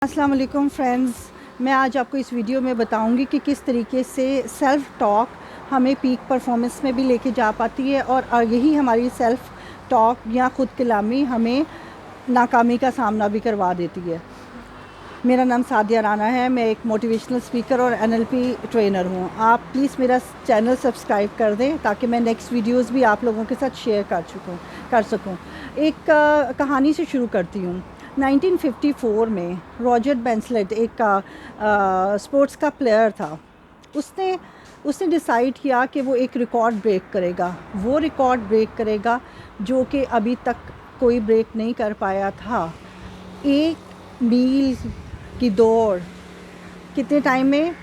अस्सलाम वालेकुम फ्रेंड्स, मैं आज आपको इस वीडियो में बताऊंगी कि किस तरीके से सेल्फ़ टॉक हमें पीक परफॉर्मेंस में भी लेके जा पाती है और यही हमारी सेल्फ़ टॉक या ख़ुद कलामी हमें नाकामी का सामना भी करवा देती है। मेरा नाम सादिया राना है, मैं एक मोटिवेशनल स्पीकर और NLP ट्रेनर हूँ। आप प्लीज़ मेरा चैनल सब्सक्राइब कर दें ताकि मैं नेक्स्ट वीडियोज़ भी आप लोगों के साथ शेयर कर सकूँ। एक कहानी से शुरू करती हूँ। 1954 में रॉजर बेंसलेट एक स्पोर्ट्स का प्लेयर था। उसने डिसाइड किया कि वो एक रिकॉर्ड ब्रेक करेगा। वो रिकॉर्ड ब्रेक करेगा जो कि अभी तक कोई ब्रेक नहीं कर पाया था। 1 मील की दौड़ कितने टाइम में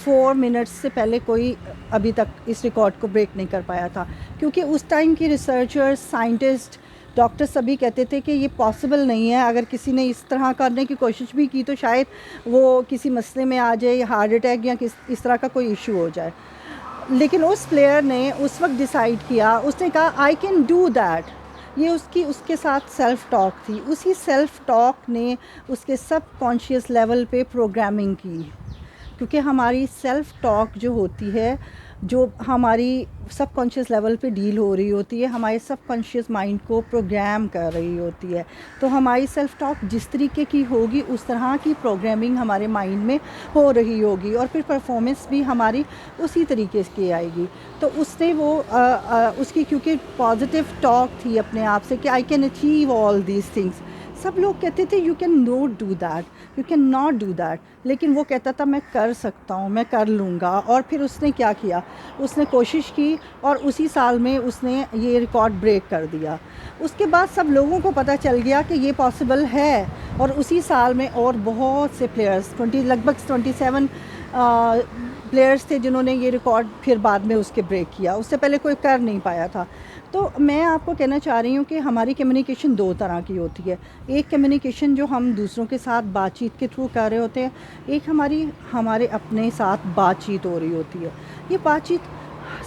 4 मिनट्स से पहले कोई अभी तक इस रिकॉर्ड को ब्रेक नहीं कर पाया था, क्योंकि उस टाइम की रिसर्चर्स, साइंटिस्ट, डॉक्टर सभी कहते थे कि ये पॉसिबल नहीं है। अगर किसी ने इस तरह करने की कोशिश भी की तो शायद वो किसी मसले में आ जाए, हार्ट अटैक या इस तरह का कोई इशू हो जाए। लेकिन उस प्लेयर ने उस वक्त डिसाइड किया, उसने कहा आई कैन डू दैट। ये उसके साथ सेल्फ़ टॉक थी। उसी सेल्फ़ टॉक ने उसके सब कॉन्शियस लेवल पे प्रोग्रामिंग की, क्योंकि हमारी सेल्फ़ टॉक जो होती है, जो हमारी सब कॉन्शियस लेवल पे डील हो रही होती है, हमारे सब कॉन्शियस माइंड को प्रोग्राम कर रही होती है। तो हमारी सेल्फ़ टॉक जिस तरीके की होगी उस तरह की प्रोग्रामिंग हमारे माइंड में हो रही होगी और फिर परफॉर्मेंस भी हमारी उसी तरीके की आएगी। तो उसने उसकी क्योंकि पॉजिटिव टॉक थी अपने आप से कि I can achieve all these things. सब लोग कहते थे you can not do that, you can not do that, लेकिन वो कहता था मैं कर सकता हूँ, मैं कर लूँगा। और फिर उसने क्या किया, उसने कोशिश की और उसी साल में उसने ये रिकॉर्ड ब्रेक कर दिया। उसके बाद सब लोगों को पता चल गया कि ये पॉसिबल है, और उसी साल में और बहुत से प्लेयर्स लगभग 27 प्लेयर्स थे जिन्होंने ये रिकॉर्ड फिर बाद में उसके ब्रेक किया। उससे पहले कोई कर नहीं पाया था। तो मैं आपको कहना चाह रही हूँ कि हमारी कम्युनिकेशन 2 तरह की होती है। एक कम्युनिकेशन जो हम दूसरों के साथ बातचीत के थ्रू कर रहे होते हैं, एक हमारे अपने साथ बातचीत हो रही होती है। ये बातचीत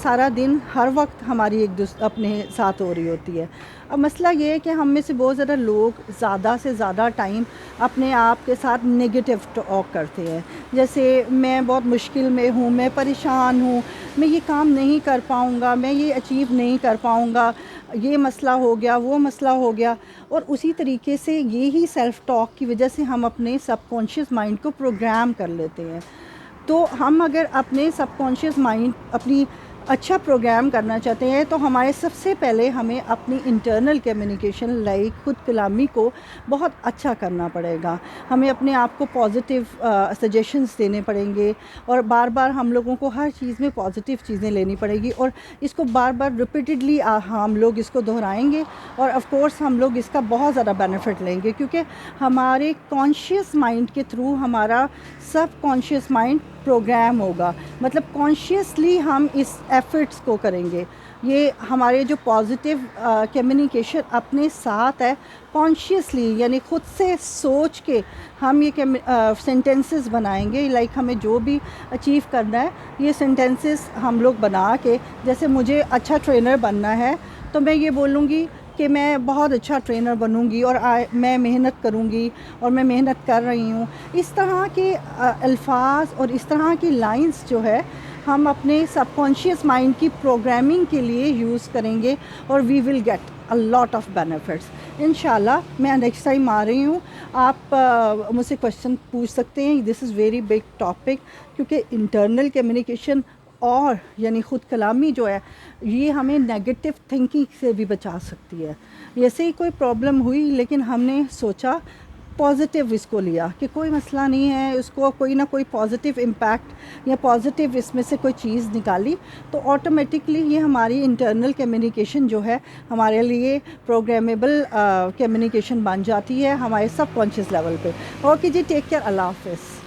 सारा दिन हर वक्त हमारी अपने साथ हो रही होती है। अब मसला ये है कि हम में से बहुत ज़्यादा लोग ज़्यादा से ज़्यादा टाइम अपने आप के साथ नेगेटिव टॉक करते हैं। जैसे मैं बहुत मुश्किल में हूँ, मैं परेशान हूँ, मैं ये काम नहीं कर पाऊँगा, मैं ये अचीव नहीं कर पाऊँगा, ये मसला हो गया, वो मसला हो गया। और उसी तरीके से यही सेल्फ़ टॉक की वजह से हम अपने सबकॉन्शियस माइंड को प्रोग्राम कर लेते हैं। तो हम अगर अपने सबकॉन्शियस माइंड अपनी अच्छा प्रोग्राम करना चाहते हैं तो हमारे सबसे पहले हमें अपनी इंटरनल कम्युनिकेशन लाइक खुद कलामी को बहुत अच्छा करना पड़ेगा। हमें अपने आप को पॉजिटिव सजेशंस देने पड़ेंगे, और बार बार हम लोगों को हर चीज़ में पॉजिटिव चीज़ें लेनी पड़ेगी, और इसको बार बार रिपीटेडली हम लोग इसको दोहराएंगे, और ऑफ कोर्स हम लोग इसका बहुत ज़्यादा बेनिफिट लेंगे, क्योंकि हमारे कॉन्शियस माइंड के थ्रू हमारा सब कॉन्शियस माइंड प्रोग्राम होगा। मतलब कॉन्शियसली हम इस एफ़र्ट्स को करेंगे। ये हमारे जो पॉजिटिव कम्युनिकेशन अपने साथ है, कॉन्शियसली यानी खुद से सोच के हम ये सेंटेंसेस बनाएंगे। लाइक हमें जो भी अचीव करना है, ये सेंटेंसेस हम लोग बना के, जैसे मुझे अच्छा ट्रेनर बनना है तो मैं ये बोलूँगी कि मैं बहुत अच्छा ट्रेनर बनूंगी और मैं मेहनत करूंगी और मैं मेहनत कर रही हूँ। इस तरह के अल्फाज और इस तरह की लाइंस जो है हम अपने सबकॉन्शियस माइंड की प्रोग्रामिंग के लिए यूज़ करेंगे, और we will get a lot of benefits इंशाल्लाह। मैं नेक्स्ट टाइम आ रही हूँ, आप मुझसे क्वेश्चन पूछ सकते हैं। This is very big topic, क्योंकि इंटरनल कम्युनिकेशन और यानी ख़ुद कलामी जो है, ये हमें नेगेटिव थिंकिंग से भी बचा सकती है। जैसे ही कोई प्रॉब्लम हुई लेकिन हमने सोचा पॉजिटिव, इसको लिया कि कोई मसला नहीं है, उसको कोई ना कोई पॉजिटिव इम्पैक्ट या पॉजिटिव इसमें से कोई चीज़ निकाली, तो ऑटोमेटिकली ये हमारी इंटरनल कम्युनिकेशन जो है हमारे लिए प्रोग्रामेबल कम्युनिकेशन बन जाती है हमारे सब कॉन्शियस लेवल पे। ओके जी, टेक केयर, अल्लाह हाफ़िज़।